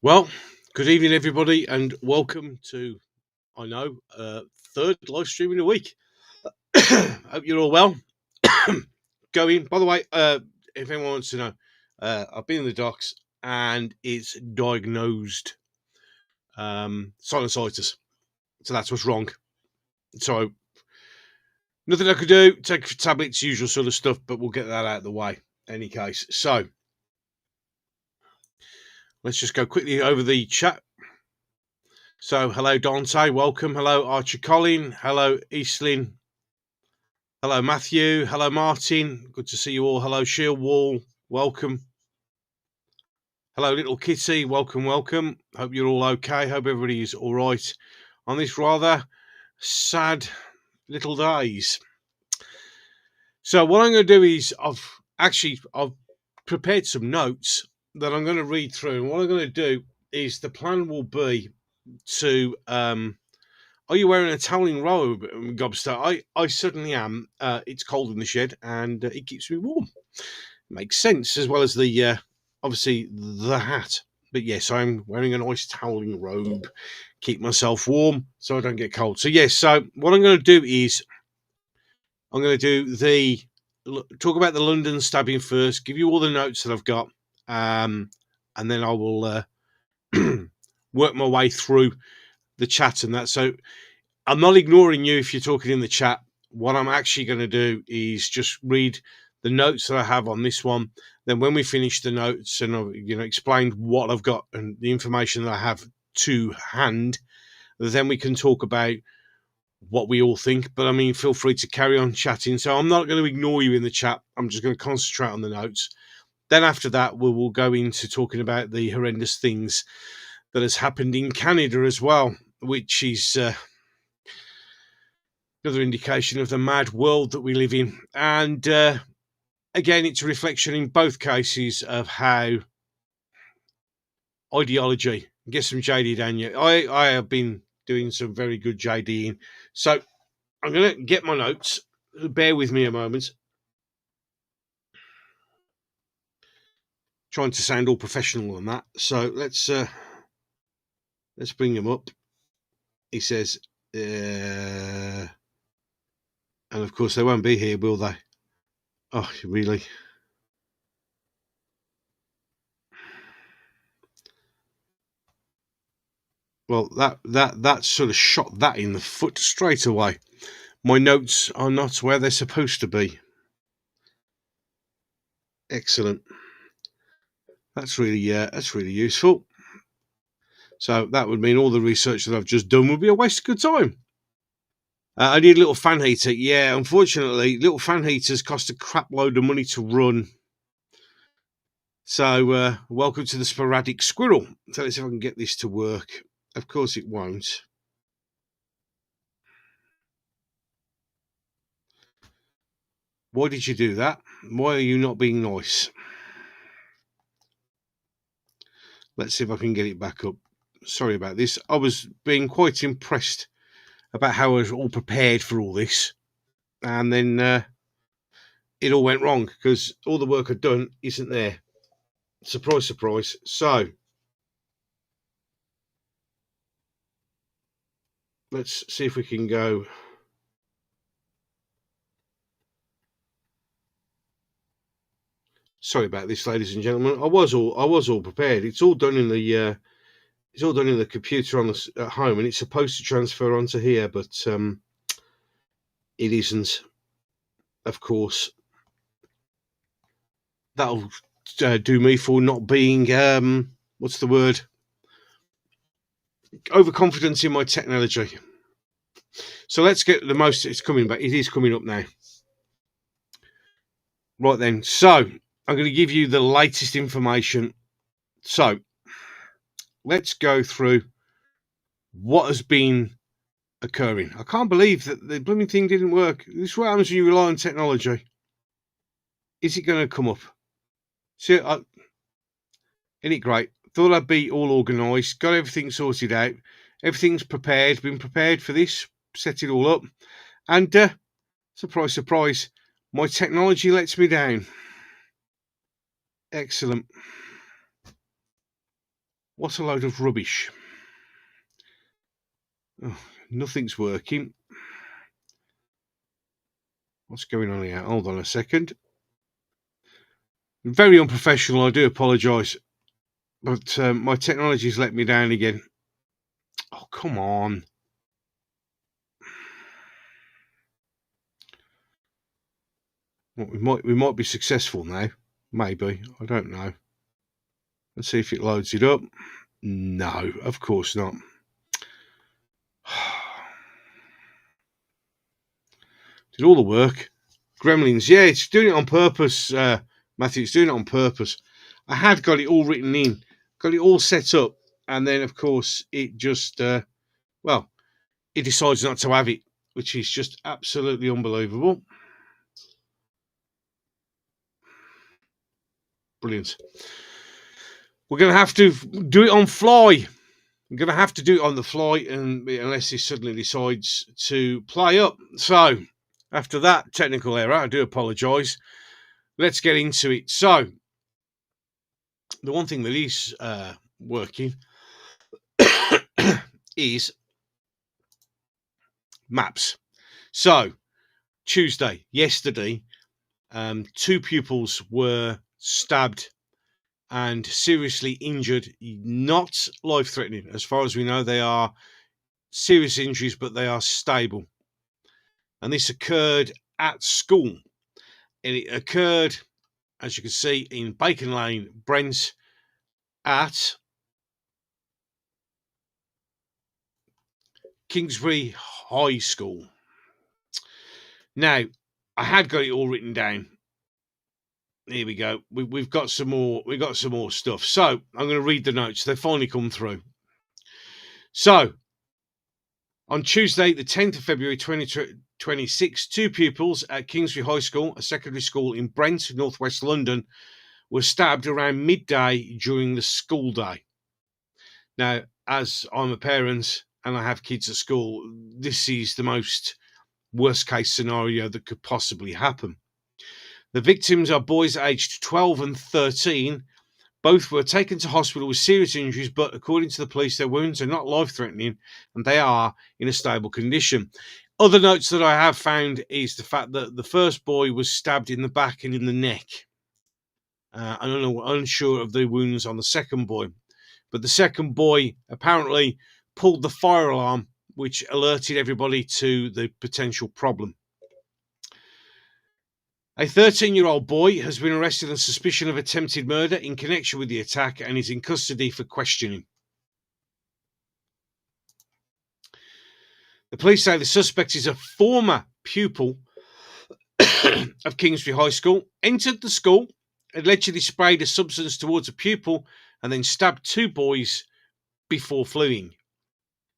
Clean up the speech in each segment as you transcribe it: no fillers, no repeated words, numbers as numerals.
Well, good evening, everybody, and welcome to, I know, third live stream in a week. Hope you're all well. Going, by the way, if anyone wants to know, I've been in the docks and it's diagnosed sinusitis. So that's what's wrong. So nothing I could do, take tablets, usual sort of stuff, but we'll get that out of the way. Any case. So let's just go quickly over the chat. So, hello, Dante. Welcome. Hello, Archer Colin. Hello, Eastlin. Hello, Matthew. Hello, Martin. Good to see you all. Hello, Shield Wall. Welcome. Hello, Little Kitty. Welcome, welcome. Hope you're all okay. Hope everybody is all right on this rather sad little days. So, what I'm going to do is I've prepared some notes that I'm going to read through. And what I'm going to do is the plan will be to are you wearing a toweling robe, Gobster? I certainly am. It's cold in the shed, and it keeps me warm. Makes sense, as well as the obviously the hat. But yes, I'm wearing a nice toweling robe, keep myself warm so I don't get cold. So yes, so what I'm going to do is I'm going to do talk about the London stabbing first, give you all the notes that I've got, and then I will work my way through the chat and that. So I'm not ignoring you if you're talking in the chat. What I'm actually going to do is just read the notes that I have on this one. Then when we finish the notes and I've explained what I've got and the information that I have to hand, then we can talk about what we all think. But I mean, feel free to carry on chatting. So I'm not going to ignore you in the chat. I'm just going to concentrate on the notes. Then after that, we will go into talking about the horrendous things that has happened in Canada as well, which is another indication of the mad world that we live in. And again, it's a reflection in both cases of how ideology get some JD down you. I have been doing some very good JDing. So I'm going to get my notes. Bear with me a moment. Trying to sound all professional on that. So let's bring him up. He says, and of course they won't be here, will they? Oh, really? Well, that sort of shot that in the foot straight away. My notes are not where they're supposed to be. Excellent. That's really useful. So that would mean all the research that I've just done would be a waste of good time. I need a little fan heater. Yeah, unfortunately, little fan heaters cost a crap load of money to run. So welcome to the sporadic squirrel. So let's see if I can get this to work. Of course it won't. Why did you do that? Why are you not being nice? Let's see if I can get it back up. Sorry about this. I was being quite impressed about how I was all prepared for all this. And then it all went wrong because all the work I'd done isn't there. Surprise, surprise. So let's see if we can go. Sorry about this, ladies and gentlemen. I was all prepared. It's all done in the computer at home, and it's supposed to transfer onto here, but it isn't. Of course, that'll do me for not being what's the word? Overconfidence in my technology. So let's get the most. It's coming back. It is coming up now. Right then. So I'm going to give you the latest information. So let's go through what has been occurring. I can't believe that the blooming thing didn't work. This is what happens when you rely on technology. Is it going to come up? See, isn't it great? Thought I'd be all organised, got everything sorted out. Everything's prepared, been prepared for this, set it all up. And surprise, surprise, my technology lets me down. Excellent. What a load of rubbish. Oh, nothing's working. What's going on here? Hold on a second. Very unprofessional, I do apologise. But my technology's let me down again. Oh, come on. Well, we might be successful now. Maybe. I don't know. Let's see if it loads it up. No, of course not. Did all the work. Gremlins. Yeah, it's doing it on purpose, Matthew. It's doing it on purpose. I had got it all written in, got it all set up, and then, of course, it just, well, it decides not to have it, which is just absolutely unbelievable. Brilliant. We're going to have to do it on fly. We're going to have to do it on the fly, and unless he suddenly decides to play up. So, after that technical error, I do apologise. Let's get into it. So, the one thing that is working is maps. So, Tuesday, yesterday, 2 pupils were stabbed and seriously injured, not life-threatening. As far as we know, they are serious injuries, but they are stable. And this occurred at school. And it occurred, as you can see, in Bacon Lane, Brent, at Kingsbury High School. Now, I had got it all written down. Here we go. We've got some more. We've got some more stuff. So I'm going to read the notes. They finally come through. So on Tuesday, the 10th of February 2026, 2 pupils at Kingsbury High School, a secondary school in Brent, northwest London, were stabbed around midday during the school day. Now, as I'm a parent and I have kids at school, this is the most worst case scenario that could possibly happen. The victims are boys aged 12 and 13. Both were taken to hospital with serious injuries, but according to the police, their wounds are not life-threatening and they are in a stable condition. Other notes that I have found is the fact that the first boy was stabbed in the back and in the neck. I'm unsure of the wounds on the second boy. But the second boy apparently pulled the fire alarm, which alerted everybody to the potential problem. A 13-year-old boy has been arrested on suspicion of attempted murder in connection with the attack and is in custody for questioning. The police say the suspect is a former pupil of Kingsbury High School, entered the school, allegedly sprayed a substance towards a pupil, and then stabbed 2 boys before fleeing.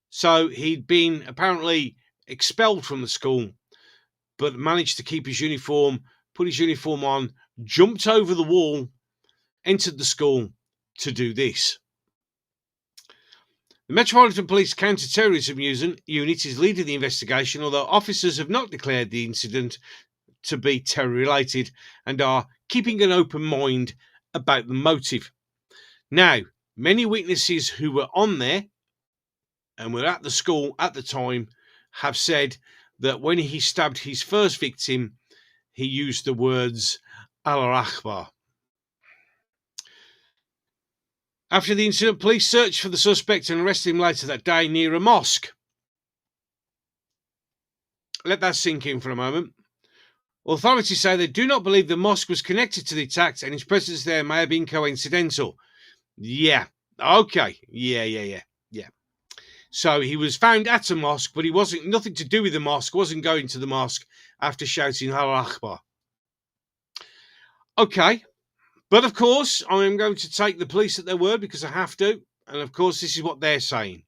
So he'd been apparently expelled from the school, but managed to keep his uniform, put his uniform on, jumped over the wall, entered the school to do this. The Metropolitan Police Counter-terrorism unit is leading the investigation, although officers have not declared the incident to be terror-related and are keeping an open mind about the motive. Now, many witnesses who were on there and were at the school at the time have said that when he stabbed his first victim, he used the words Allah Akbar. After the incident, police searched for the suspect and arrested him later that day near a mosque. Let that sink in for a moment. Authorities say they do not believe the mosque was connected to the attacks and his presence there may have been coincidental. Yeah. Okay. Yeah. So he was found at a mosque, but he wasn't nothing to do with the mosque, wasn't going to the mosque after shouting Allah Akbar. Okay. But of course, I am going to take the police at their word because I have to. And of course, this is what they're saying.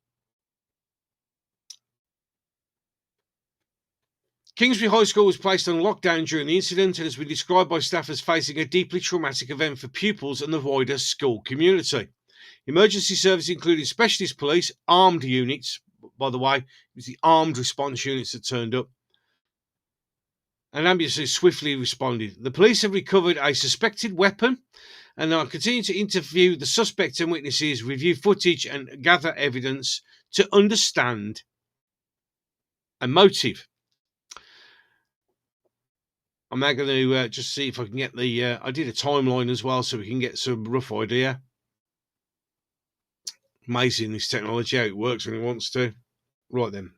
Kingsbury High School was placed on lockdown during the incident and has been described by staff as facing a deeply traumatic event for pupils and the wider school community. Emergency service including specialist police, armed units, by the way, it was the armed response units that turned up, and ambulances swiftly responded. The police have recovered a suspected weapon and I'll continue to interview the suspects and witnesses, review footage, and gather evidence to understand a motive. I'm now going to just see if I can get the... I did a timeline as well, so we can get some rough idea. Amazing, this technology, how it works when it wants to. Right then.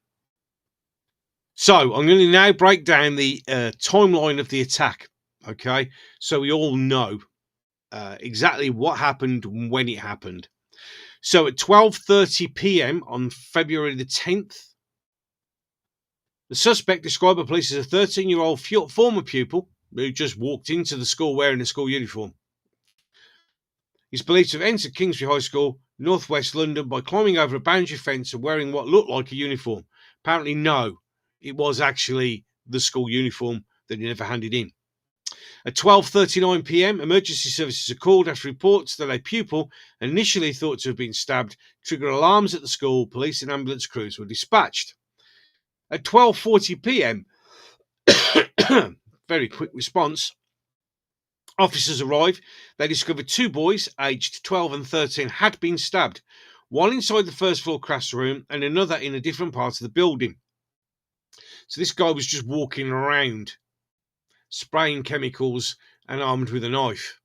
So I'm going to now break down the timeline of the attack. Okay, so we all know exactly what happened and when it happened. So at 12:30 p.m. on February the 10th, the suspect, described by police as a 13-year-old former pupil who just walked into the school wearing a school uniform. He's believed to have entered Kingsbury High School, northwest London, by climbing over a boundary fence and wearing what looked like a uniform. Apparently, no, it was actually the school uniform that he never handed in. At 12:39 p.m, emergency services are called after reports that a pupil, initially thought to have been stabbed, triggered alarms at the school. Police and ambulance crews were dispatched. At 12:40 p.m, very quick response, officers arrived. They discovered two boys, aged 12 and 13, had been stabbed, one inside the first floor classroom and another in a different part of the building. So this guy was just walking around, spraying chemicals and armed with a knife.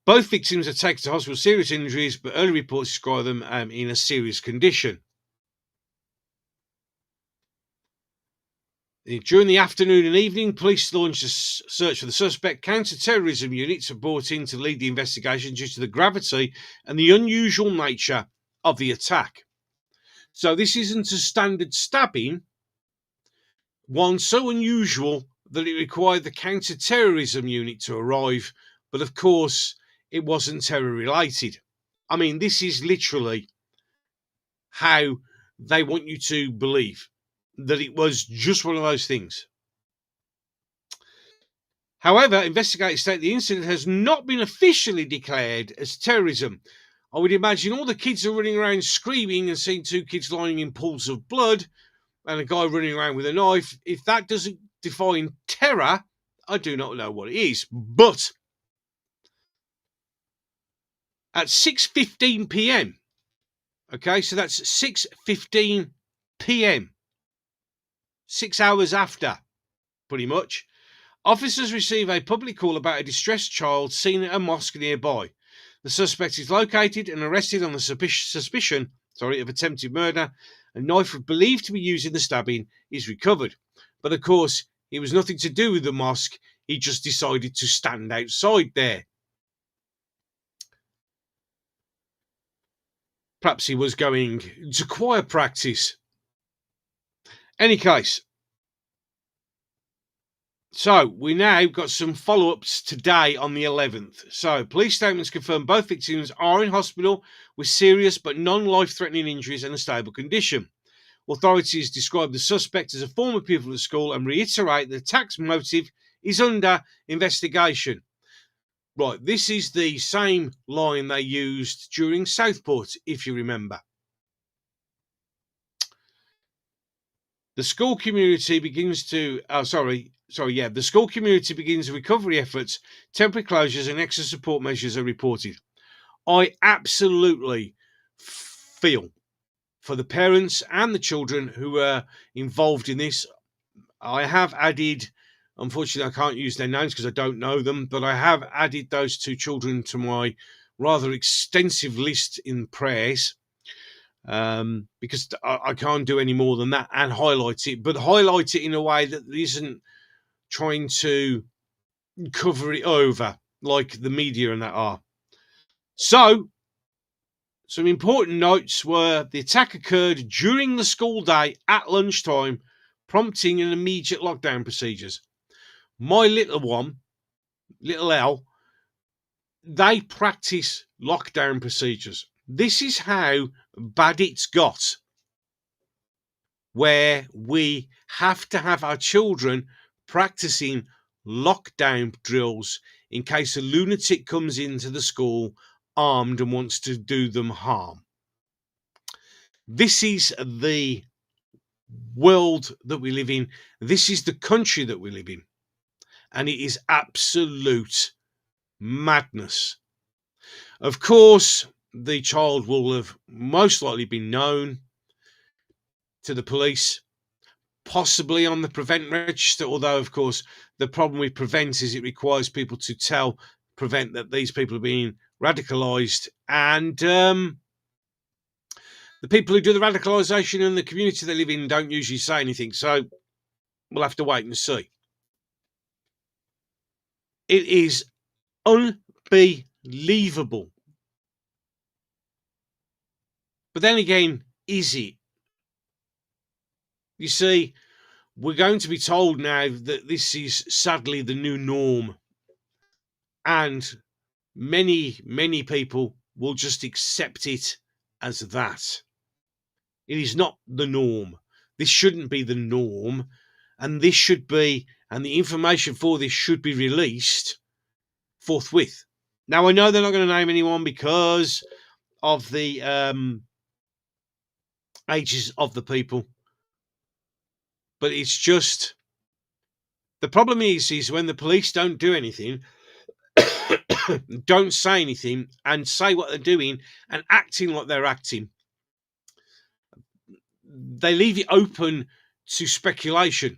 Both victims are taken to hospital with serious injuries, but early reports describe them in a serious condition. During the afternoon and evening, police launched a search for the suspect. Counter-terrorism units were brought in to lead the investigation due to the gravity and the unusual nature of the attack. So this isn't a standard stabbing, one so unusual that it required the counter-terrorism unit to arrive, but of course it wasn't terror-related. I mean, this is literally how they want you to believe, that it was just one of those things. However, investigators state the incident has not been officially declared as terrorism. I would imagine all the kids are running around screaming and seeing two kids lying in pools of blood and a guy running around with a knife. If that doesn't define terror, I do not know what it is. But at 6:15 p.m, okay, so that's 6:15 p.m, 6 hours after, pretty much, officers receive a public call about a distressed child seen at a mosque nearby. The suspect is located and arrested on the suspicion of attempted murder. A knife believed to be used in the stabbing is recovered. But of course, it was nothing to do with the mosque. He just decided to stand outside there. Perhaps he was going to choir practice. Any case, so we now got some follow-ups today on the 11th. So police statements confirm both victims are in hospital with serious but non-life-threatening injuries and a stable condition. Authorities describe the suspect as a former pupil of the school and reiterate the attack's motive is under investigation. Right, this is the same line they used during Southport, if you remember. The school community begins to... the school community begins recovery efforts. Temporary closures and extra support measures are reported. I absolutely feel for the parents and the children who are involved in this. I have added, unfortunately I can't use their names because I don't know them, but I have added those two children to my rather extensive list in prayers, because I can't do any more than that and highlight it, but highlight it in a way that isn't trying to cover it over like the media and that are. So some important notes were the attack occurred during the school day at lunchtime, prompting an immediate lockdown procedures. My little one, little L, they practice lockdown procedures. This is how bad it's got, where we have to have our children practicing lockdown drills in case a lunatic comes into the school armed and wants to do them harm. This is the world that we live in. This is the country that we live in. and it is absolute madness. Of course, the child will have most likely been known to the police, possibly on the Prevent register, although, of course, the problem with Prevent is it requires people to tell Prevent that these people are being radicalised, and the people who do the radicalisation in the community they live in don't usually say anything, so we'll have to wait and see. It is unbelievable. But then again, is it? You see, we're going to be told now that this is sadly the new norm, and many people will just accept it as that. It is not the norm. This shouldn't be the norm, and this should be, and the information for this should be released forthwith. Now, I know they're not going to name anyone because of the ages of the people, but it's just, the problem is when the police don't do anything, don't say anything, and say what they're doing and acting like they're acting, they leave it open to speculation.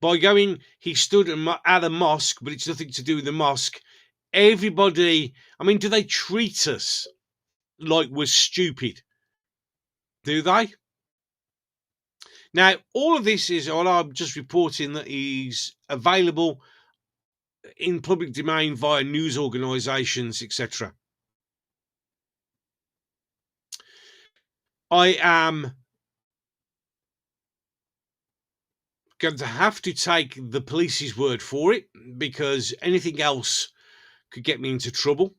By going, he stood at a mosque, but it's nothing to do with the mosque. Everybody, I mean, do they treat us like we're stupid? Do they? Now, all of this is, well, I'm just reporting that he's available in public domain via news organisations, etc. I am going to have to take the police's word for it, because anything else could get me into trouble.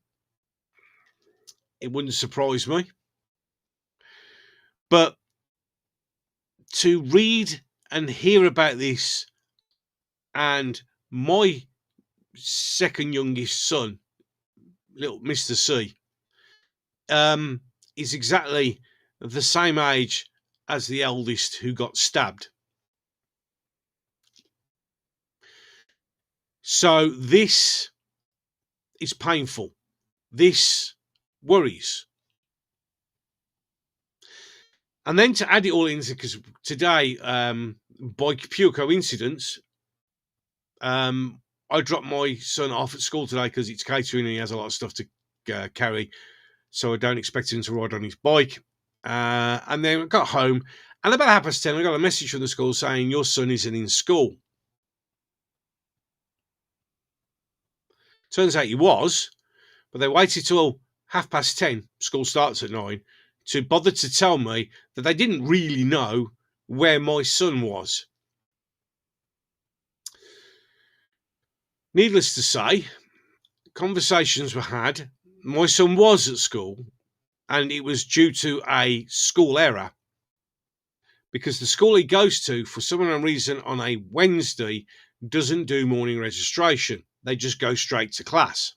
It wouldn't surprise me. But to read and hear about this, and my second youngest son, little Mr. C, is exactly the same age as the eldest who got stabbed. So this is painful. This worries. And then to add it all into, because today, by pure coincidence, I dropped my son off at school today because it's catering and he has a lot of stuff to carry. So I don't expect him to ride on his bike. And then I got home, and about 10:30, I got a message from the school saying, your son isn't in school. Turns out he was, but they waited till 10:30, school starts at 9, to bother to tell me that they didn't really know where my son was. Needless to say, conversations were had. My son was at school, and it was due to a school error, because the school he goes to, for some unknown reason, on a Wednesday, doesn't do morning registration. They just go straight to class.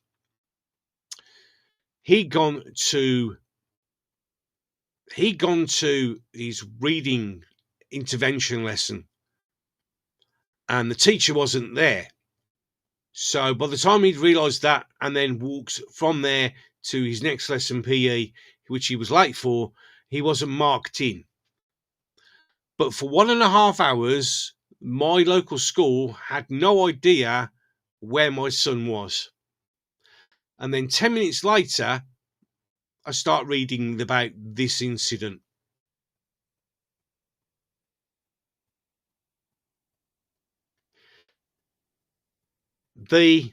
He'd gone to his reading intervention lesson, and the teacher wasn't there. So by the time he'd realised that, and then walked from there to his next lesson, PE, which he was late for, he wasn't marked in. But for 1.5 hours, my local school had no idea where my son was. And then 10 minutes later, I start reading about this incident. The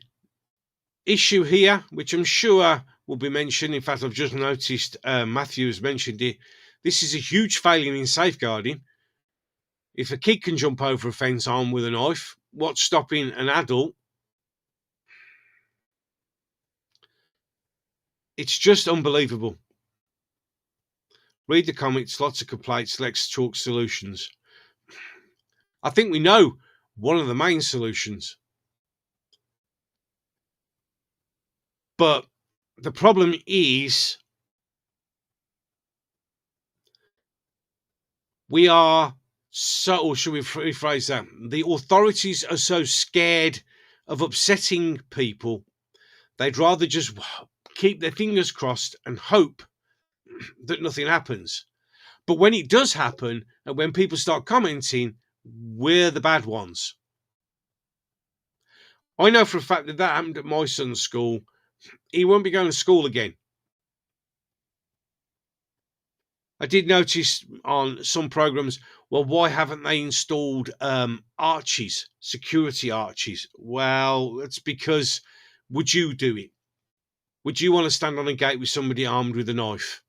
issue here, which I'm sure will be mentioned, in fact, I've just noticed Matthew has mentioned it, this is a huge failure in safeguarding. If a kid can jump over a fence armed with a knife, what's stopping an adult? It's just unbelievable. Read the comments, lots of complaints, let's talk solutions. I think we know one of the main solutions. But the problem is, we are So, or should we rephrase that? The authorities are so scared of upsetting people, they'd rather just keep their fingers crossed and hope that nothing happens. But when it does happen, and when people start commenting, we're the bad ones. I know for a fact that happened at my son's school. He won't be going to school again. I did notice on some programs, well, why haven't they installed arches, security arches? Well, it's because, would you do it? Would you want to stand on a gate with somebody armed with a knife?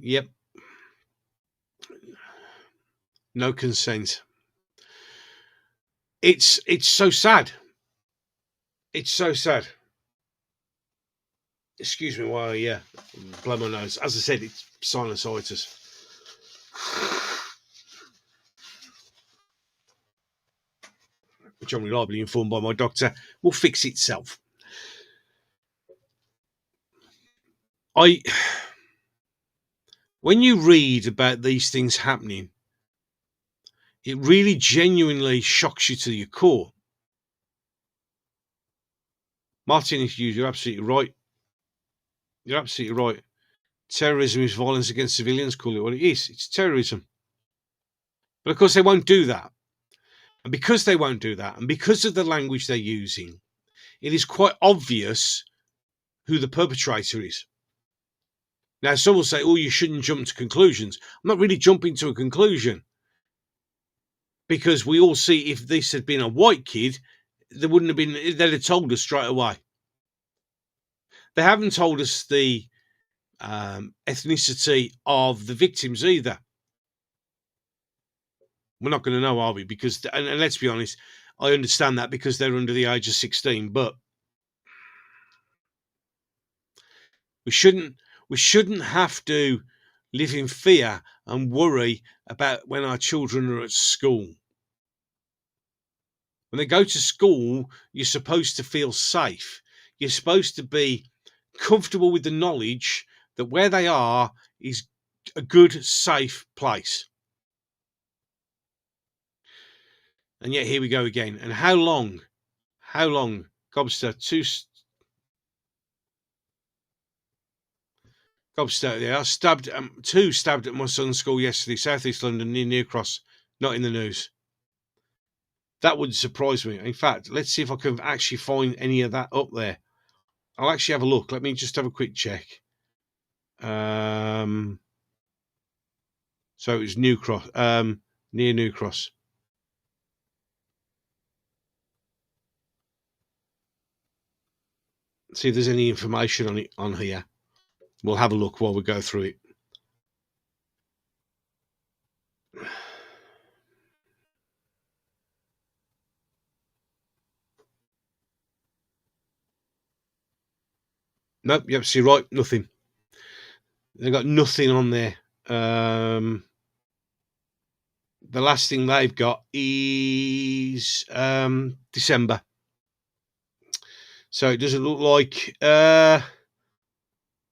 Yep. No consent. It's so sad. It's so sad. Excuse me while I blow my nose. As I said, it's sinusitis. Which I'm reliably informed by my doctor will fix itself. When you read about these things happening, it really genuinely shocks you to your core. Martin, you're absolutely right. You're absolutely right. Terrorism is violence against civilians, call it what it is. It's terrorism. But of course, they won't do that. And because they won't do that, and because of the language they're using, it is quite obvious who the perpetrator is. Now, some will say, oh, you shouldn't jump to conclusions. I'm not really jumping to a conclusion. Because we all see if this had been a white kid, there wouldn't have been, they'd have told us straight away. They haven't told us the ethnicity of the victims either. We're not going to know, are we? Because, and let's be honest, I understand that because they're under the age of 16, but we shouldn't have to live in fear and worry about when our children are at school. When they go to school, you're supposed to feel safe. You're supposed to be comfortable with the knowledge that where they are is a good, safe place. And yet here we go again. And how long? Gobster, Gobster, yeah, two stabbed at my son's school yesterday, South East London, near New Cross. Not in the news. That would surprise me. In fact, let's see if I can actually find any of that up there. I'll actually have a look. Let me just have a quick check. So it was New Cross, near New Cross. See if there's any information on it on here. We'll have a look while we go through it. Nope, you're absolutely right. Nothing. They've got nothing on there. The last thing they've got is December. So it doesn't look like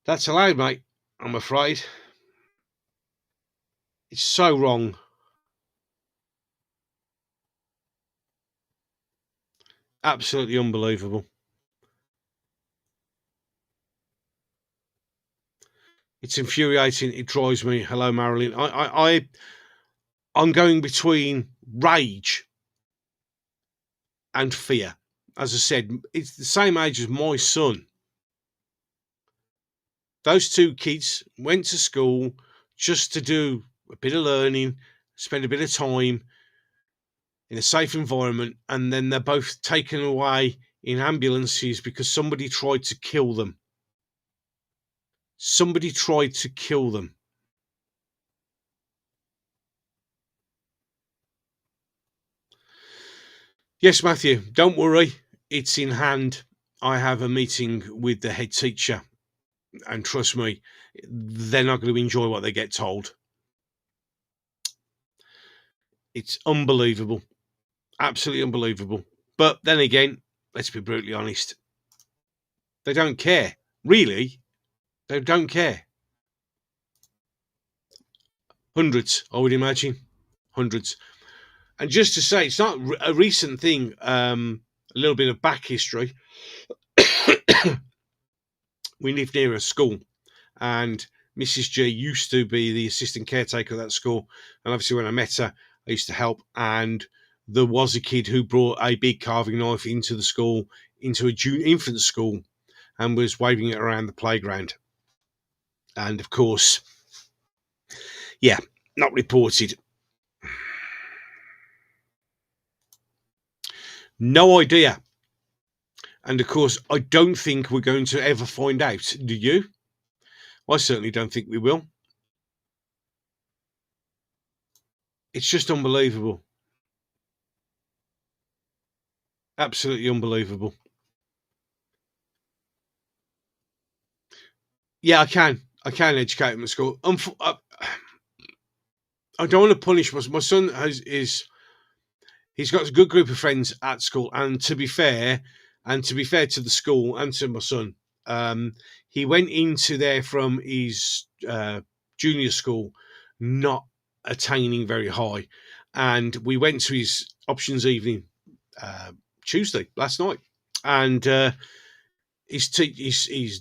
that's allowed, mate. I'm afraid. It's so wrong. Absolutely unbelievable. It's infuriating. It drives me. Hello, Marilyn. I'm going between rage and fear. As I said, it's the same age as my son. Those two kids went to school just to do a bit of learning, spend a bit of time in a safe environment, and then they're both taken away in ambulances because somebody tried to kill them. Somebody tried to kill them. Yes, Matthew, don't worry. It's in hand. I have a meeting with the head teacher, and trust me, they're not going to enjoy what they get told. It's unbelievable. Absolutely unbelievable. But then again, let's be brutally honest. They don't care. Really, They don't care. Hundreds, I would imagine. Hundreds. And just to say, it's not a recent thing. A little bit of back history. We live near a school, and Mrs. G used to be the assistant caretaker of that school. And obviously, when I met her, I used to help. And there was a kid who brought a big carving knife into the school, into a infant school, and was waving it around the playground. And of course, yeah, not reported. No idea. And of course, I don't think we're going to ever find out. Do you? I certainly don't think we will. It's just unbelievable. Absolutely unbelievable. Yeah, I can. I can educate him at school. I don't want to punish my son. He's got a good group of friends at school, and to be fair to the school and to my son, he went into there from his junior school not attaining very high, and we went to his options evening Tuesday last night, and his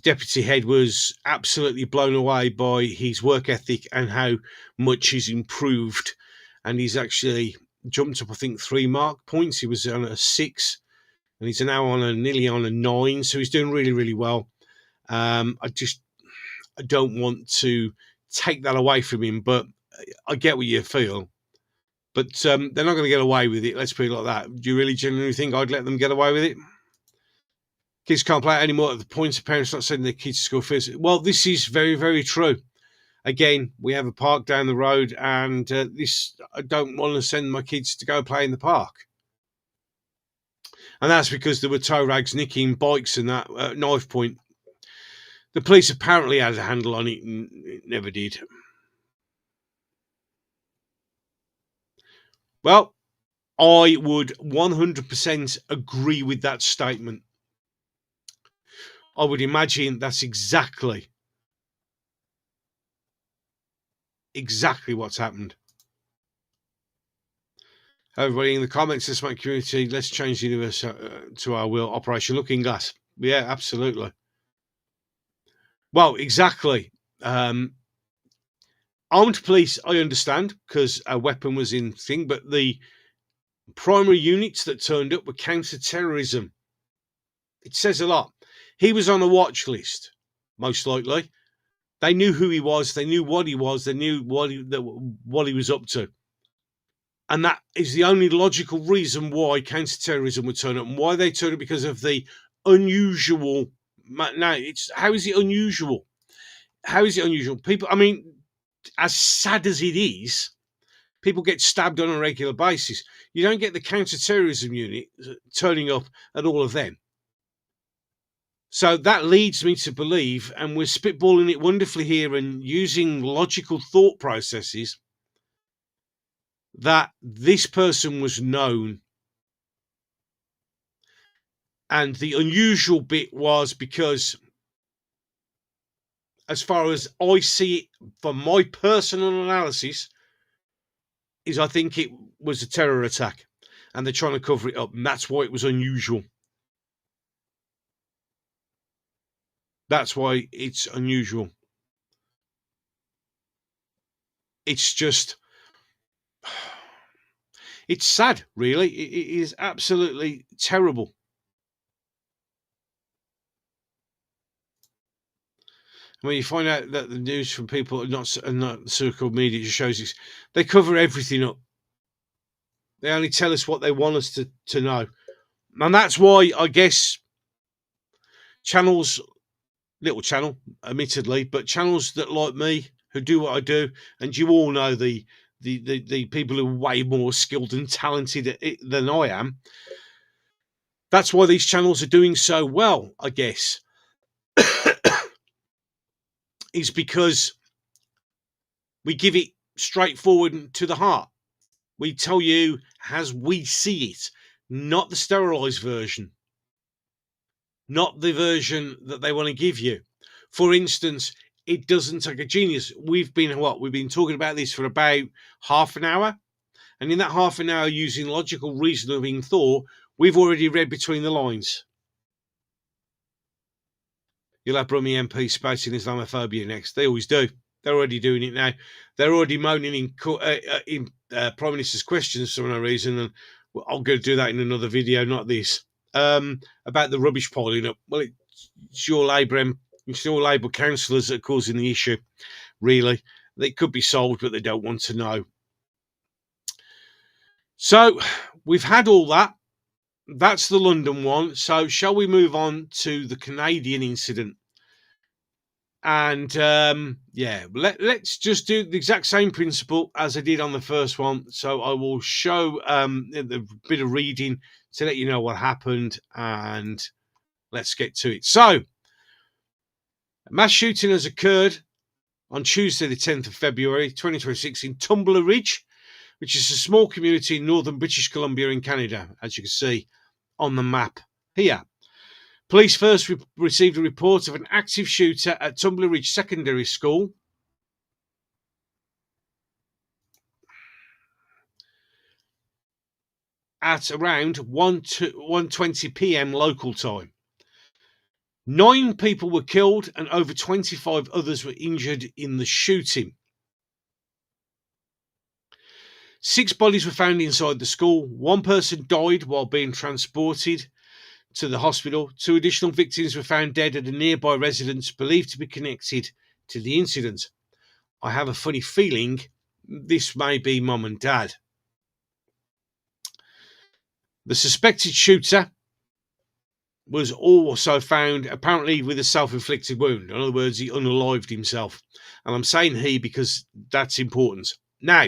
deputy head was absolutely blown away by his work ethic and how much he's improved, and he's actually jumped up, I think, 3 mark points. He was on a 6, and he's now nearly on a 9. So he's doing really, really well. I don't want to take that away from him, but I get what you feel. But they're not going to get away with it. Let's put it like that. Do you really genuinely think I'd let them get away with it? Kids can't play it anymore at the point of parents not sending their kids to school first. Well, this is very, very true. Again, we have a park down the road, and I don't want to send my kids to go play in the park. And that's because there were tow rags nicking bikes and that knife point. The police apparently had a handle on it, and it never did. Well, I would 100% agree with that statement. I would imagine that's exactly what's happened. Everybody in the comments, this my community, let's change the universe to our will. Operation Looking Glass. Yeah, absolutely. Well, exactly. Armed police, I understand, because a weapon was in thing, but the primary units that turned up were counter-terrorism. It says a lot. He was on a watch list, most likely. They knew who he was. They knew what he was. They knew what he was up to. And that is the only logical reason why counter-terrorism would turn up. And why they turn up, because of the unusual. Now, how is it unusual? How is it unusual? People, I mean, as sad as it is, people get stabbed on a regular basis. You don't get the counter-terrorism unit turning up at all of them. So that leads me to believe, and we're spitballing it wonderfully here and using logical thought processes, that this person was known. And the unusual bit was because, as far as I see it from my personal analysis, is I think it was a terror attack and they're trying to cover it up. And that's why it was unusual. That's why it's unusual. It's just, it's sad, really. It is absolutely terrible. When you find out that the news from people are not so-called media just shows this, they cover everything up. They only tell us what they want us to know. And that's why, I guess, channels, little channel, admittedly, but channels that like me, who do what I do, and you all know the people who are way more skilled and talented at it than I am. That's why these channels are doing so well, I guess. Is because we give it straightforward and to the heart. We tell you as we see it, not the sterilized version, not the version that they want to give you. For instance, it doesn't take a genius. We've been talking about this for about half an hour. And in that half an hour, using logical reasoning thought, we've already read between the lines. You'll have Brummie MP spouting Islamophobia next. They always do. They're already doing it now. They're already moaning in Prime Minister's questions for no reason. And I'm going to do that in another video, not this. About the rubbish piling up. Well, it's your Labour councillors that are causing the issue, really. They could be solved, but they don't want to know. So we've had all that. That's the London one. So shall we move on to the Canadian incident? And let's just do the exact same principle as I did on the first one. So I will show a bit of reading to let you know what happened, and let's get to it. So, a mass shooting has occurred on Tuesday, the 10th of February, 2026, in Tumbler Ridge, which is a small community in northern British Columbia in Canada, as you can see on the map here. Police first received a report of an active shooter at Tumbler Ridge Secondary School at around 1:20 p.m. local time. 9 people were killed and over 25 others were injured in the shooting. 6 bodies were found inside the school. 1 person died while being transported to the hospital. 2 additional victims were found dead at a nearby residence believed to be connected to the incident. I have a funny feeling this may be mum and dad. The suspected shooter was also found apparently with a self-inflicted wound. In other words, he unalived himself. And I'm saying he because that's important. Now,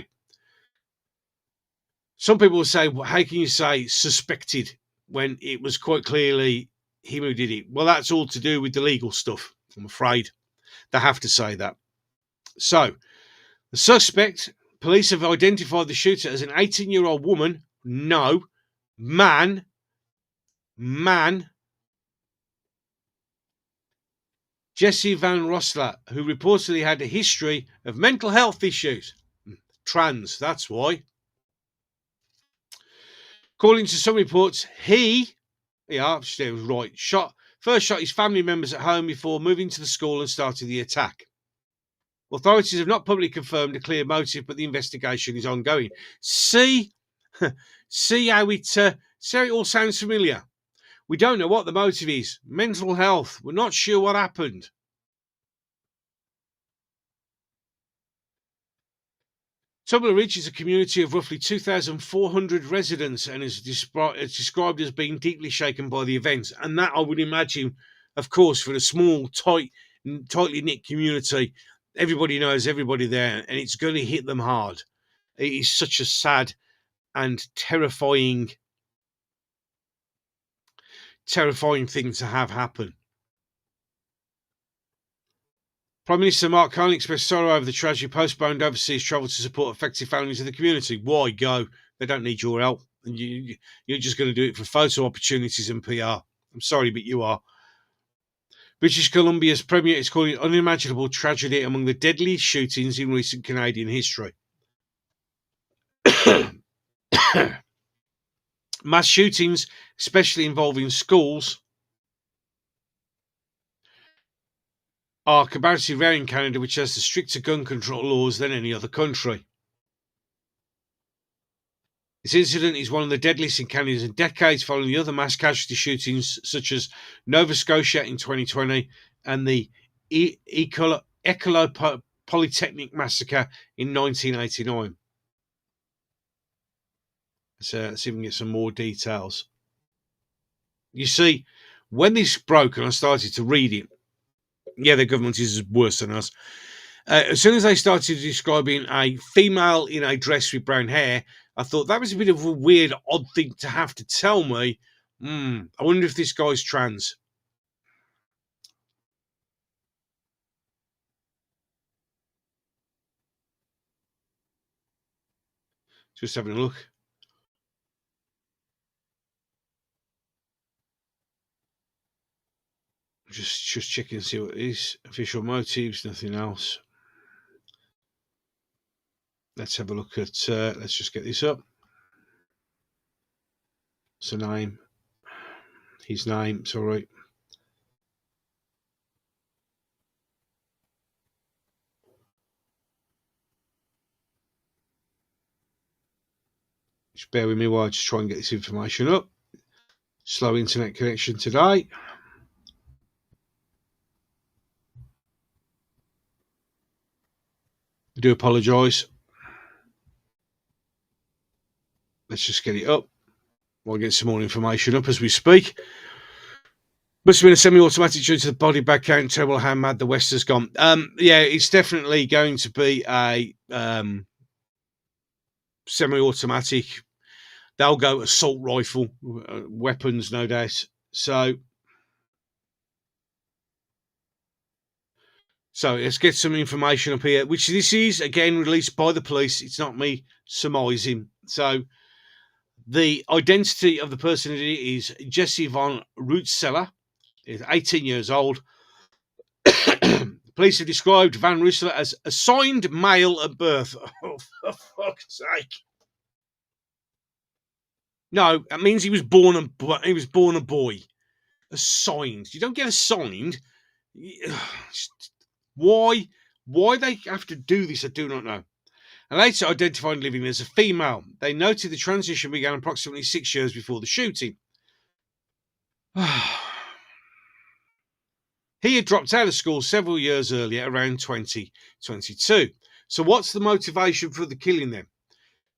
some people will say, well, how can you say suspected when it was quite clearly him who did it? Well, that's all to do with the legal stuff, I'm afraid. They have to say that. So, the suspect, police have identified the shooter as an 18-year-old woman. No, man, Jesse Van Rossler, who reportedly had a history of mental health issues. Trans, that's why. According to some reports, he was right, first shot his family members at home before moving to the school and started the attack. Authorities have not publicly confirmed a clear motive, but the investigation is ongoing. See how it all sounds familiar. We don't know what the motive is. Mental health. We're not sure what happened. Tumbler Ridge is a community of roughly 2,400 residents and is described as being deeply shaken by the events. And that, I would imagine, of course, for a small, tightly knit community, everybody knows everybody there, and it's going to hit them hard. It is such a sad and terrifying thing to have happen. Prime Minister Mark Carney expressed sorrow over the tragedy, postponed overseas travel to support affected families in the community. Why go? They don't need your help. And you're just going to do it for photo opportunities and PR. I'm sorry, but you are. British Columbia's Premier is calling it unimaginable tragedy among the deadliest shootings in recent Canadian history. Mass shootings, especially involving schools, are comparatively rare in Canada, which has the stricter gun control laws than any other country. This incident is one of the deadliest in Canada in decades, following the other mass casualty shootings such as Nova Scotia in 2020 and the Ecolo Polytechnic Massacre in 1989. Let's even get some more details. You see, when this broke and I started to read it, yeah, the government is worse than us. As soon as they started describing a female in a dress with brown hair, I thought that was a bit of a weird, odd thing to have to tell me. I wonder if this guy's trans. Just having a look. Just checking to see what it is. Official motives, nothing else. Let's have a look at, let's just get this up. It's a name. His name, it's all right. Just bear with me while I just try and get this information up. Slow internet connection today. I do apologise. Let's just get it up. We'll get some more information up as we speak. Must have been a semi-automatic due to the body bag count. Terrible how mad the West has gone. Yeah, it's definitely going to be a semi-automatic. They'll go assault rifle weapons, no doubt. So let's get some information up here, which this is, again, released by the police. It's not me surmising. So the identity of the person is Jesse von Rootseller. He's 18 years old. Police have described Van Rootseller as assigned male at birth. Oh, for fuck's sake. No, that means he was born a boy. Assigned. You don't get assigned. Why they have to do this, I do not know. And later identified living as a female. They noted the transition began approximately 6 years before the shooting. He had dropped out of school several years earlier, around 2022. So what's the motivation for the killing then?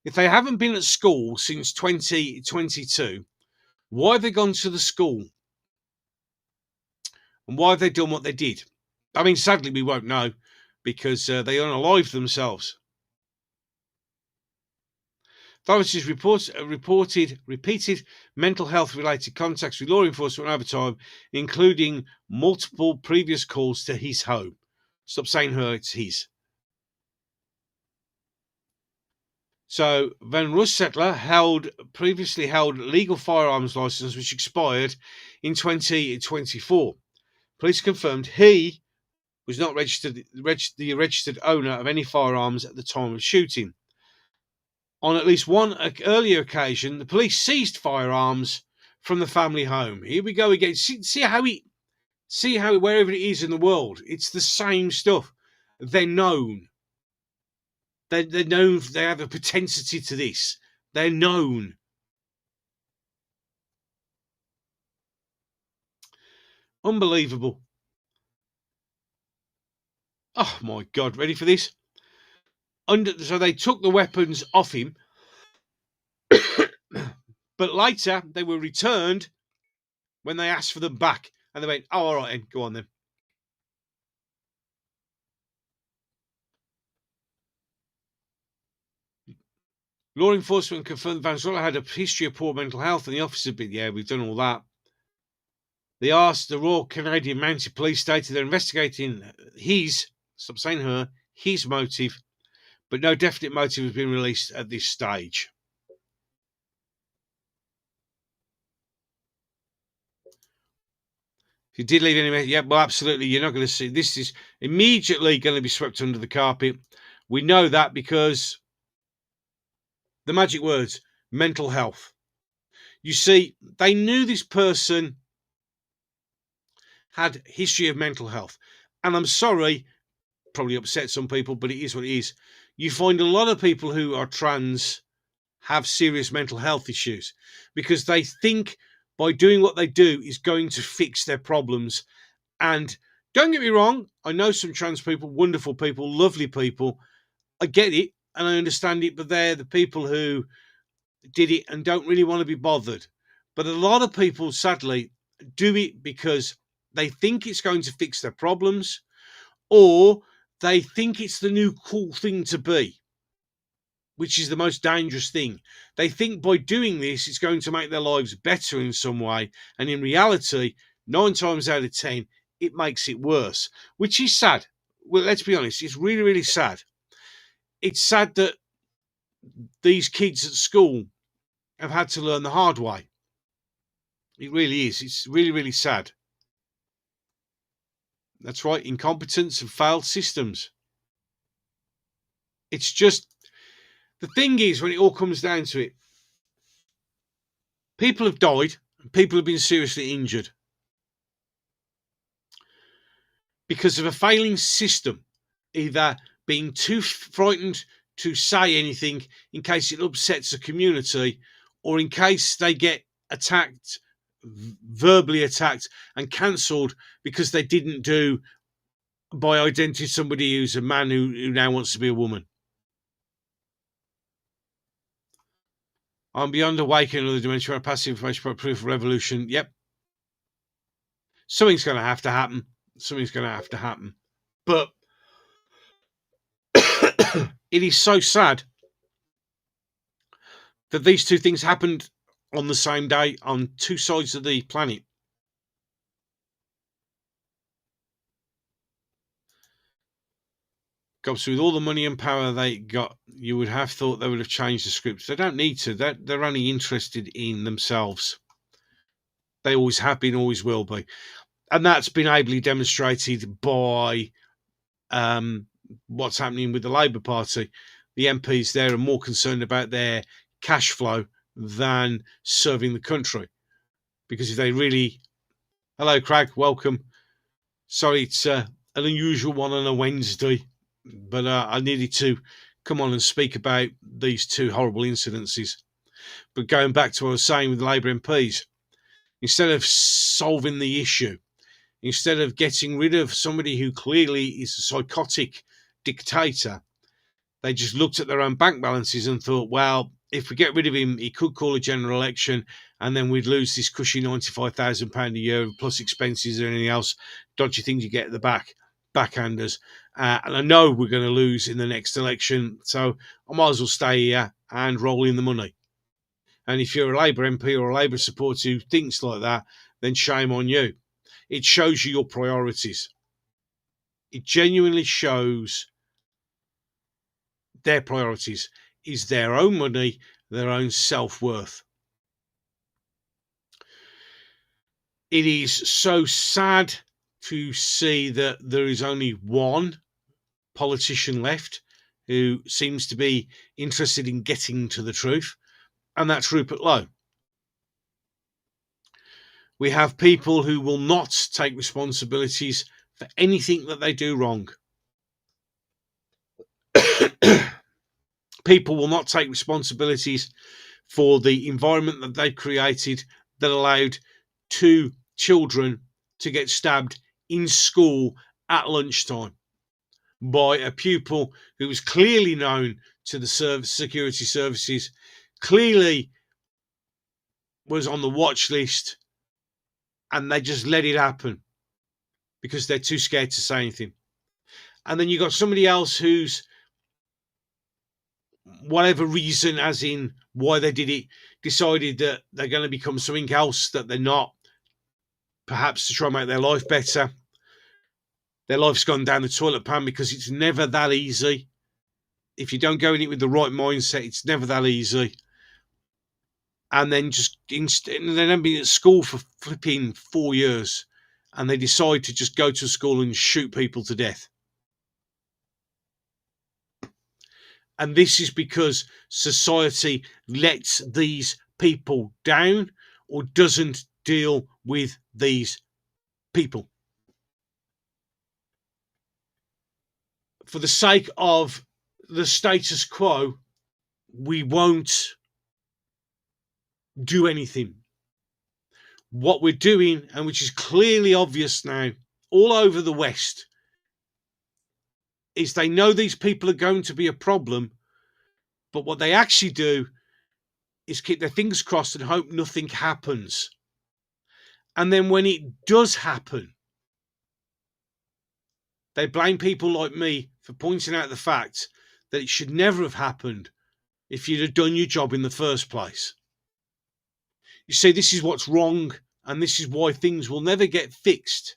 If they haven't been at school since 2022, why have they gone to the school? And why have they done what they did? I mean, sadly, we won't know because they unalived themselves. Authorities reported repeated mental health related contacts with law enforcement over time, including multiple previous calls to his home. Stop saying her, it's his. So Van Rootseller previously held legal firearms license, which expired in 2024. Police confirmed he was not the registered owner of any firearms at the time of shooting. On at least one earlier occasion, the police seized firearms from the family home. Here we go again. See how wherever it is in the world, it's the same stuff. They're known. They're known. They have a propensity to this. They're known. Unbelievable. Oh my God! Ready for this? So they took the weapons off him, but later they were returned when they asked for them back, and they went, "Oh, all right, then, go on then." Law enforcement confirmed Van Rootseller had a history of poor mental health, and the officer said, "Yeah, we've done all that." They asked the Royal Canadian Mounted Police stated they're investigating stop saying her, his motive, but no definite motive has been released at this stage. If you did leave any, yeah, well, absolutely, you're not going to see. This is immediately going to be swept under the carpet. We know that because the magic words, mental health. You see, they knew this person had history of mental health. And I'm sorry, probably upset some people, but it is what it is. You find a lot of people who are trans have serious mental health issues because they think by doing what they do is going to fix their problems. And don't get me wrong, I know some trans people, wonderful people, lovely people. I get it and I understand it, but they're the people who did it and don't really want to be bothered. But a lot of people, sadly, do it because they think it's going to fix their problems, or they think it's the new cool thing to be, which is the most dangerous thing. They think by doing this, it's going to make their lives better in some way. And in reality, 9 times out of 10, it makes it worse, which is sad. Well, let's be honest, it's really, really sad. It's sad that these kids at school have had to learn the hard way. It really is. It's really, really sad. That's right, incompetence and failed systems. It's just, the thing is, when it all comes down to it, people have died and people have been seriously injured because of a failing system, either being too frightened to say anything in case it upsets the community, or in case they get attacked, verbally attacked and cancelled because they didn't do by identifying somebody who's a man who now wants to be a woman. I'm beyond awakening another dimension where passive information by proof of revolution. Yep. Something's going to have to happen. Something's going to have to happen. But it is so sad that these two things happened on the same day on two sides of the planet. Gobster, with all the money and power they got, you would have thought they would have changed the script. They don't need to. They're only interested in themselves. They always have been, always will be. And that's been ably demonstrated by what's happening with the Labour Party. The MPs there are more concerned about their cash flow than serving the country. Because if they really... Hello, Craig. Welcome. Sorry, it's an unusual one on a Wednesday. But I needed to come on and speak about these two horrible incidences. But going back to what I was saying with the Labour MPs, instead of solving the issue, instead of getting rid of somebody who clearly is a psychotic dictator, they just looked at their own bank balances and thought, well, if we get rid of him, he could call a general election and then we'd lose this cushy £95,000 a year plus expenses and anything else, dodgy things you get at the backhanders. And I know we're going to lose in the next election, so I might as well stay here and roll in the money. And if you're a Labour MP or a Labour supporter who thinks like that, then shame on you. It shows you your priorities. It genuinely shows their priorities is their own money, their own self-worth. It is so sad to see that there is only one politician left who seems to be interested in getting to the truth, and that's Rupert Lowe. We have people who will not take responsibilities for anything that they do wrong. People will not take responsibilities for the environment that they've created that allowed two children to get stabbed in school at lunchtime by a pupil who was clearly known to the security services, clearly was on the watch list, and they just let it happen because they're too scared to say anything. And then you got somebody else who's, whatever reason, as in why they did it, decided that they're going to become something else that they're not, perhaps to try and make their life better. Their life's gone down the toilet pan because it's never that easy. If you don't go in it with the right mindset, it's never that easy. And then just instead, they've been at school for flipping 4 years, and they decide to just go to school and shoot people to death. And this is because society lets these people down or doesn't deal with these people. For the sake of the status quo, we won't do anything. What we're doing, and which is clearly obvious now all over the West, is they know these people are going to be a problem, but what they actually do is keep their fingers crossed and hope nothing happens. And then when it does happen, they blame people like me for pointing out the fact that it should never have happened if you'd have done your job in the first place. You see, this is what's wrong, and this is why things will never get fixed.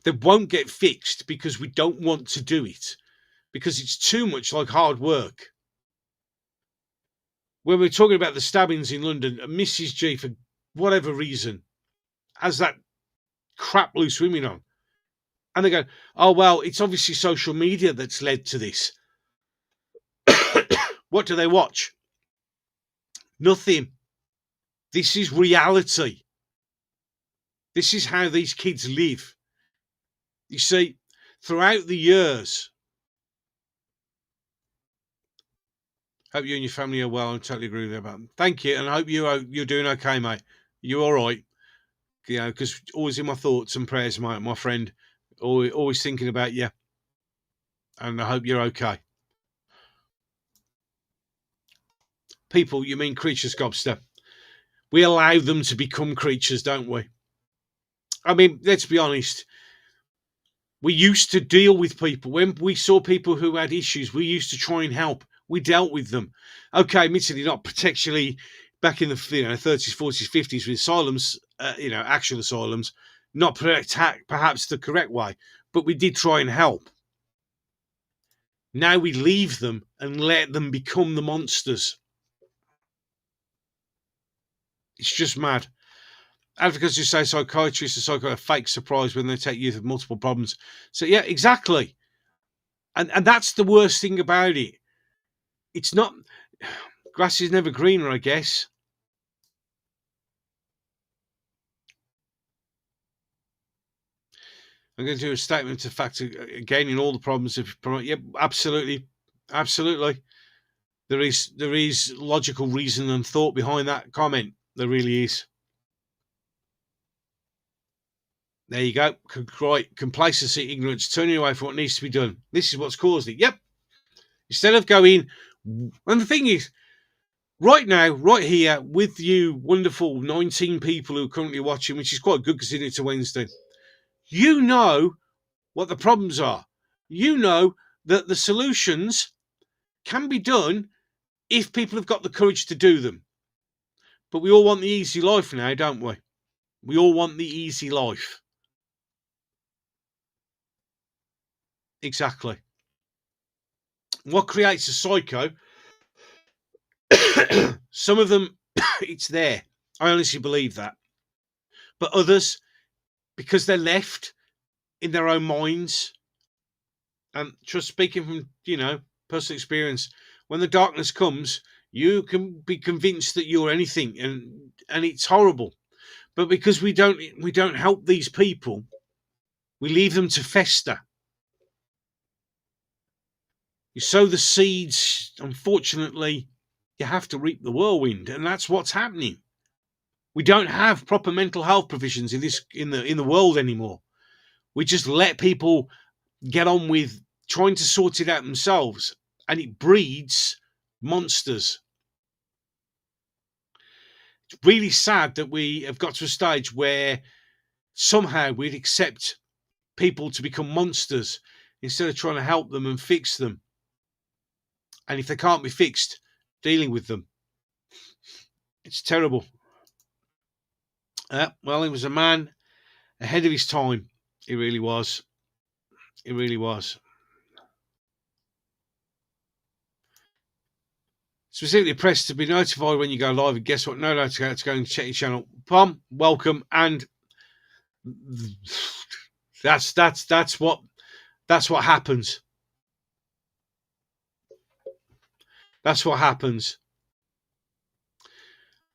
They won't get fixed because we don't want to do it, because it's too much like hard work. When we're talking about the stabbings in London, Mrs. G, for whatever reason, has that crap loose women on. And they go, oh, well, it's obviously social media that's led to this. What do they watch? Nothing. This is reality. This is how these kids live. You see, throughout the years, hope you and your family are well. I totally agree with you about them. Thank you, and I hope you're doing okay, mate. You're all right. You know, because always in my thoughts and prayers, my friend. Always thinking about you, and I hope you're okay. People, you mean creatures, Gobster? We allow them to become creatures, don't we? I mean, let's be honest. We used to deal with people. When we saw people who had issues, we used to try and help. We dealt with them. Okay, admittedly, not particularly back in the 30s, 40s, 50s with asylums, actual asylums, not perhaps the correct way, but we did try and help. Now we leave them and let them become the monsters. It's just mad. Advocates who say psychiatrists and psychiatrists are fake surprise when they take youth with multiple problems. So, yeah, exactly. And that's the worst thing about it. It's not... Grass is never greener, I guess. I'm going to do a statement to fact again in all the problems of... Yep, absolutely. Absolutely. There is logical reason and thought behind that comment. There really is. There you go. Right. Complacency, ignorance, turning away from what needs to be done. This is what's caused it. Yep. Instead of going... And the thing is, right now, right here, with you wonderful 19 people who are currently watching, which is quite good considering it's a Wednesday, you know what the problems are. You know that the solutions can be done if people have got the courage to do them. But we all want the easy life now, don't we? We all want the easy life. Exactly. What creates a psycho? Some of them, it's there. I honestly believe that. But others, because they're left in their own minds, and just speaking from, personal experience, when the darkness comes, you can be convinced that you're anything, and it's horrible. But because we don't help these people, we leave them to fester. You sow the seeds, unfortunately, you have to reap the whirlwind, and that's what's happening. We don't have proper mental health provisions in the world anymore. We just let people get on with trying to sort it out themselves, and it breeds monsters. It's really sad that we have got to a stage where somehow we'd accept people to become monsters instead of trying to help them and fix them. And if they can't be fixed, dealing with them. It's terrible. Well, he was a man ahead of his time. He really was. He really was. Specifically press to be notified when you go live. And guess what? No notification to go and check your channel. Pom, welcome. And that's what happens. That's what happens.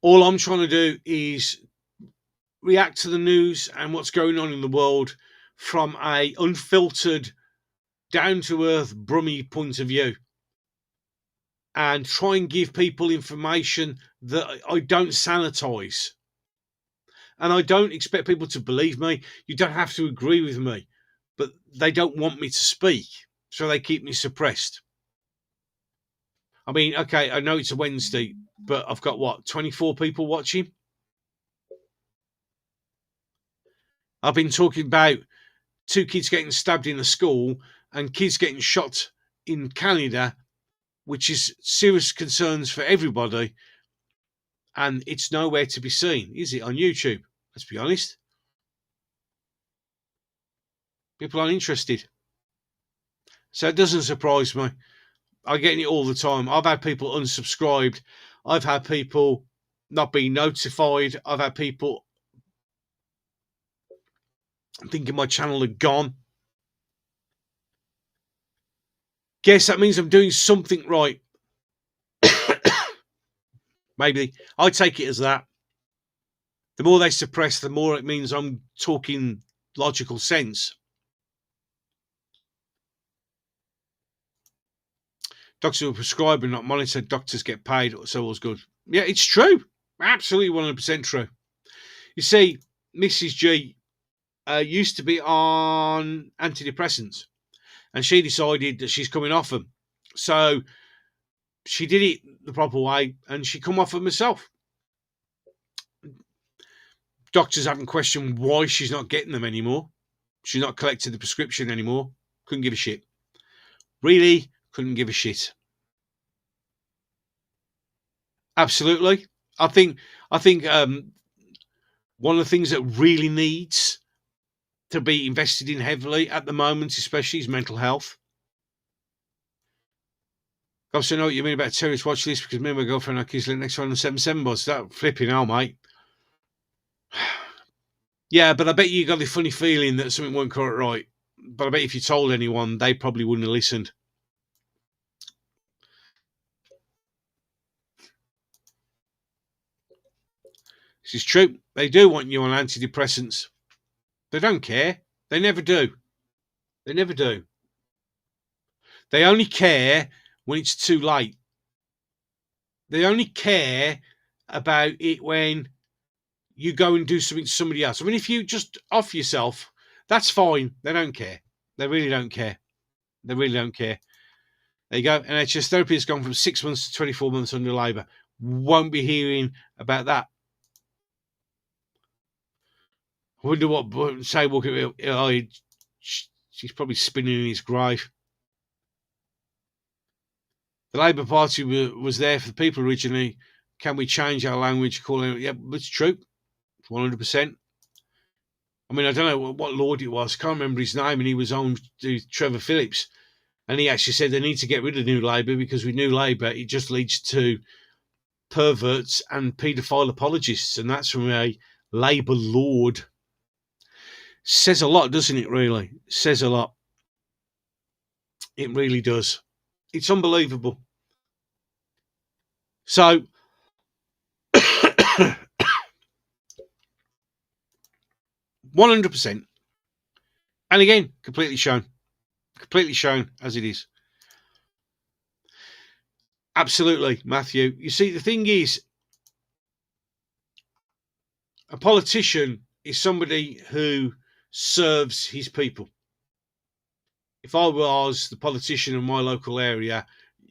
All I'm trying to do is react to the news and what's going on in the world from a unfiltered, down-to-earth, brummy point of view, and try and give people information that I don't sanitize. And I don't expect people to believe me. You don't have to agree with me, but they don't want me to speak, so they keep me suppressed. I mean, okay, I know it's a Wednesday, but I've got, 24 people watching? I've been talking about 2 kids getting stabbed in a school and kids getting shot in Canada, which is serious concerns for everybody, and it's nowhere to be seen, is it, on YouTube? Let's be honest. People aren't interested. So it doesn't surprise me. I get it all the time. I've had people unsubscribed. I've had people not being notified. I've had people I'm thinking my channel had gone. Guess that means I'm doing something right. Maybe. I take it as that. The more they suppress, the more it means I'm talking logical sense. Doctors will prescribe and not monitor. Doctors get paid, so all's good. Yeah, it's true. Absolutely 100% true. You see, Mrs. G used to be on antidepressants, and she decided that she's coming off them. So she did it the proper way, and she come off them herself. Doctors haven't questioned why she's not getting them anymore. She's not collecting the prescription anymore. Couldn't give a shit. Really couldn't give a shit. Absolutely. I think one of the things that really needs to be invested in heavily at the moment, especially, is mental health. I also know what you mean about terrorist watch list, because me and my girlfriend are kids next one on the 7-7 bus. That flipping hell, mate. Yeah, but I bet you got the funny feeling that something wasn't quite right. But I bet if you told anyone, they probably wouldn't have listened. This is true. They do want you on antidepressants. They don't care. They never do. They never do. They only care when it's too late. They only care about it when you go and do something to somebody else. I mean, if you just off yourself, that's fine. They don't care. They really don't care. They really don't care. There you go. NHS therapy has gone from 6 months to 24 months under Labour. Won't be hearing about that. I wonder what say. She's probably spinning in his grave. The Labour Party was there for the people originally. Can we change our language? Calling it, yeah, it's true, 100%. I mean, I don't know what lord it was. I can't remember his name, and he was on to Trevor Phillips, and he actually said they need to get rid of New Labour, because with New Labour it just leads to perverts and paedophile apologists, and that's from a Labour lord. Says a lot, doesn't it? Really says a lot. It really does. It's unbelievable. So 100%. And again, completely shown as it is. Absolutely, Matthew. You see, the thing is, a politician is somebody who serves his people. If I was the politician in my local area,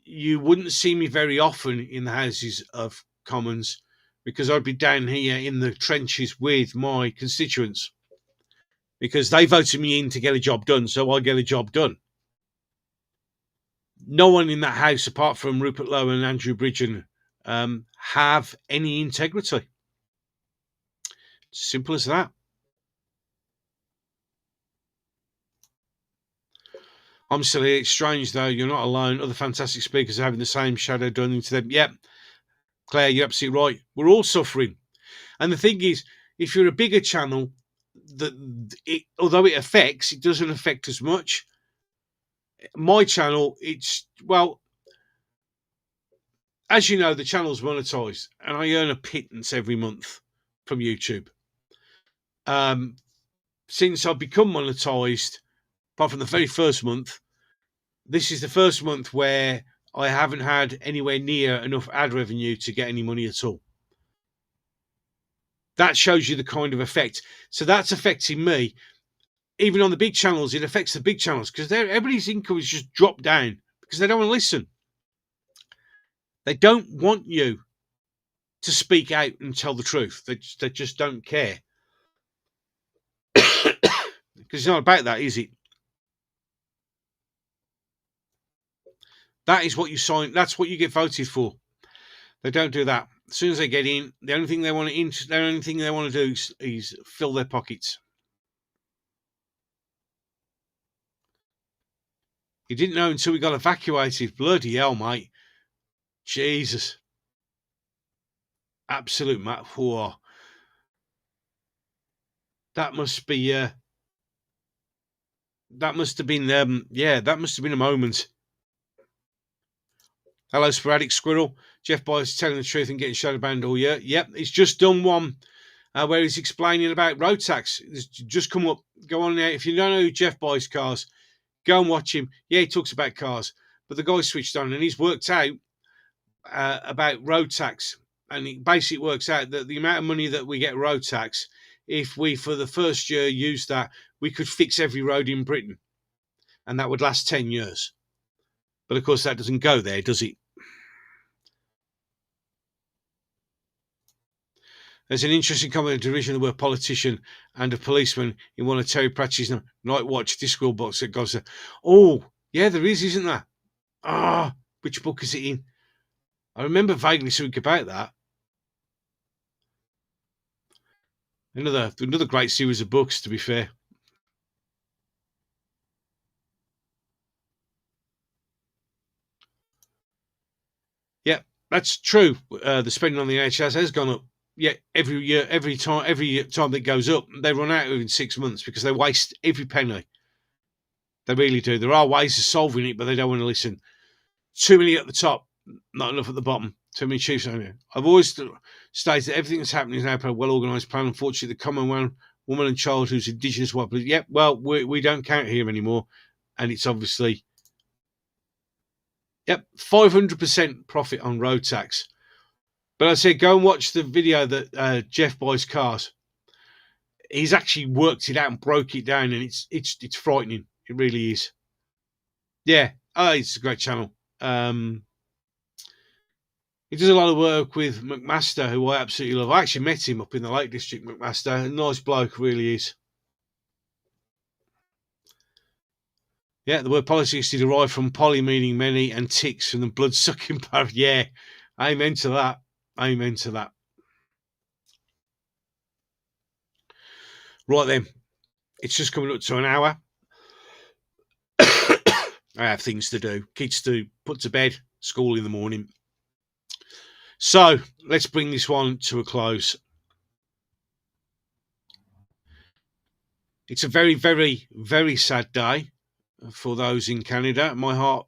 you wouldn't see me very often in the Houses of Commons, because I'd be down here in the trenches with my constituents, because they voted me in to get a job done, so I get a job done. No one in that house, apart from Rupert Lowe and Andrew Bridgen, have any integrity. Simple as that. I'm still here. It's strange, though. You're not alone. Other fantastic speakers are having the same shadow done into them. Yep. Claire, you're absolutely right. We're all suffering. And the thing is, if you're a bigger channel, although it affects, it doesn't affect as much. My channel, well, as you know, the channel's monetized, and I earn a pittance every month from YouTube. Since I've become monetized, apart from the very first month, this is the first month where I haven't had anywhere near enough ad revenue to get any money at all. That shows you the kind of effect. So that's affecting me. Even on the big channels, it affects the big channels, because everybody's income is just dropped down because they don't want to listen. They don't want you to speak out and tell the truth. They just don't care. Because it's not about that, is it? That is what you sign. That's what you get voted for. They don't do that. As soon as they get in, the only thing they want to do is fill their pockets. You didn't know until we got evacuated. Bloody hell, mate. Jesus. Absolute mad. Whoa. That must be That must have been, yeah, that must have been a moment. Hello, Sporadic Squirrel. Jeff Byers telling the truth and getting shadow banned all year. Yep, he's just done one where he's explaining about road tax. It's just come up. Go on there. If you don't know who Jeff buys cars, go and watch him. Yeah, he talks about cars, but the guy switched on and he's worked out about road tax. And it basically works out that the amount of money that we get road tax, if we, for the first year, use that, we could fix every road in Britain. And that would last 10 years. But of course, that doesn't go there, does it? There's an interesting comment of derision of the word politician and a policeman in one of Terry Pratchett's Night Watch Discworld books at Gobster. Oh, yeah, there is, isn't there? Ah, which book is it in? I remember vaguely something about that. Another great series of books, to be fair. Yeah, that's true. The spending on the NHS has gone up. Yeah, every time that goes up, they run out in 6 months because they waste every penny. They really do. There are ways of solving it, but they don't want to listen. Too many at the top, not enough at the bottom. Too many chiefs on here. I've always stated that everything that's happening is now a well-organised plan. Unfortunately, the common woman and child who's Indigenous white, yep, well, we don't count here anymore. And it's obviously, yep, 500% profit on road tax. But I said, go and watch the video that Jeff buys cars. He's actually worked it out and broke it down, and it's frightening. It really is. Yeah, it's a great channel. He does a lot of work with McMaster, who I absolutely love. I actually met him up in the Lake District, McMaster. A nice bloke, really is. Yeah, the word politics is derived from poly, meaning many, and ticks from the blood-sucking part. Yeah, amen to that. Amen to that. Right then, it's just coming up to an hour. I have things to do, kids to put to bed, school in the morning. So let's bring this one to a close. It's a very, very, very sad day for those in Canada. My heart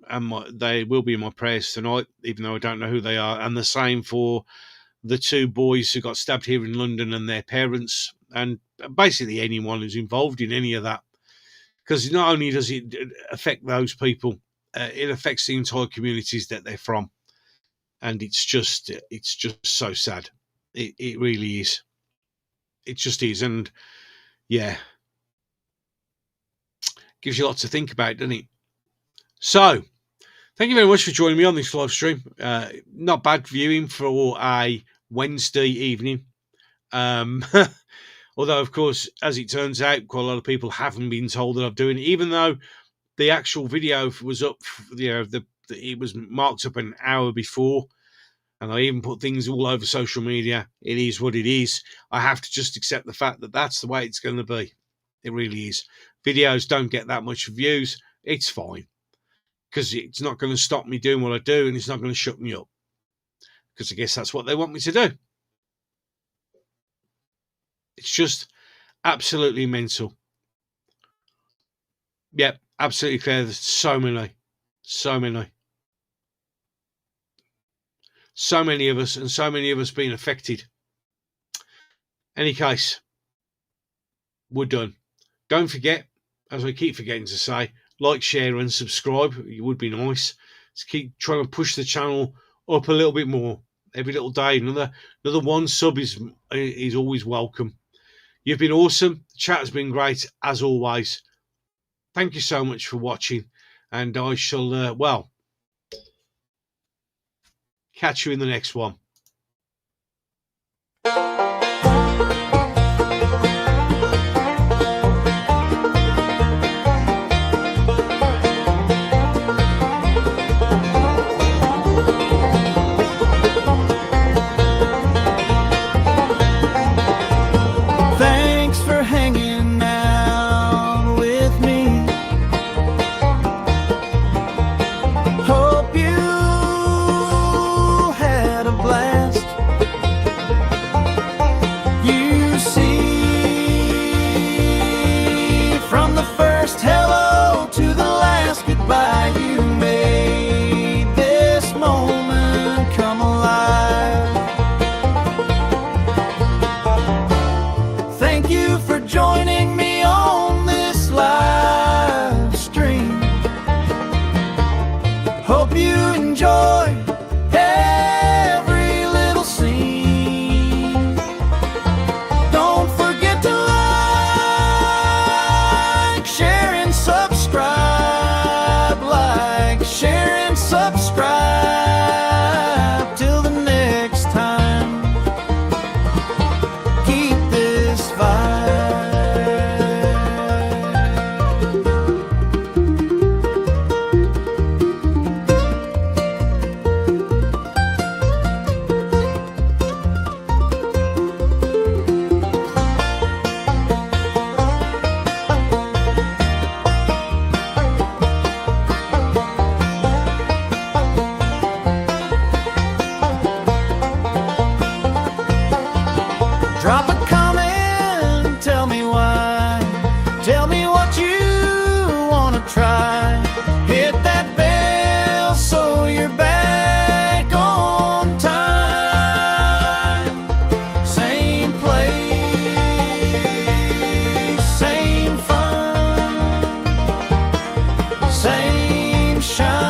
and they will be in my prayers tonight, even though I don't know who they are. And the same for the two boys who got stabbed here in London and their parents, and basically anyone who's involved in any of that. Because not only does it affect those people, it affects the entire communities that they're from. And it's just so sad. It really is. It just is. And yeah, gives you lots to think about, doesn't it? So thank you very much for joining me on this live stream. Not bad viewing for a Wednesday evening. Although, of course, as it turns out, quite a lot of people haven't been told that I'm doing it, even though the actual video was up, it was marked up an hour before, and I even put things all over social media. It is what it is. I have to just accept the fact that that's the way it's going to be. It really is. Videos don't get that much views. It's fine, because it's not going to stop me doing what I do, and it's not going to shut me up, because I guess that's what they want me to do. It's just absolutely mental. Yep, absolutely clear. There's so many of us, and so many of us being affected. Any case, we're done. Don't forget, as I keep forgetting to say, like, share, and subscribe. It would be nice to keep trying to push the channel up a little bit more. Every little day, another one sub is always welcome. You've been awesome. The chat has been great, as always. Thank you so much for watching, and I shall, well, catch you in the next one. Hope you enjoy every little scene. Don't forget to like, share, and subscribe. Like, share, and subscribe. Till the next time, keep this vibe. Drop a comment, tell me why. Tell me what you want to try. Hit that bell so you're back on time. Same place, same fun, same shine.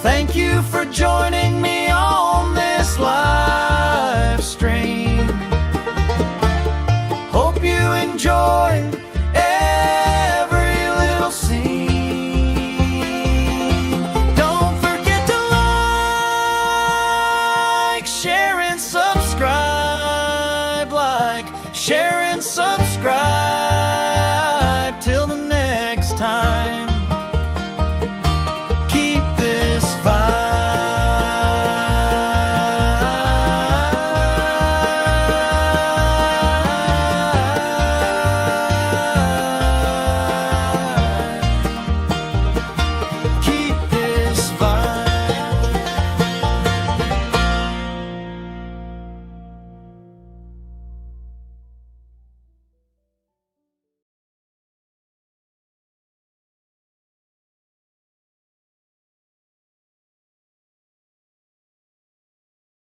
Thank you for joining me on this live stream. Hope you enjoy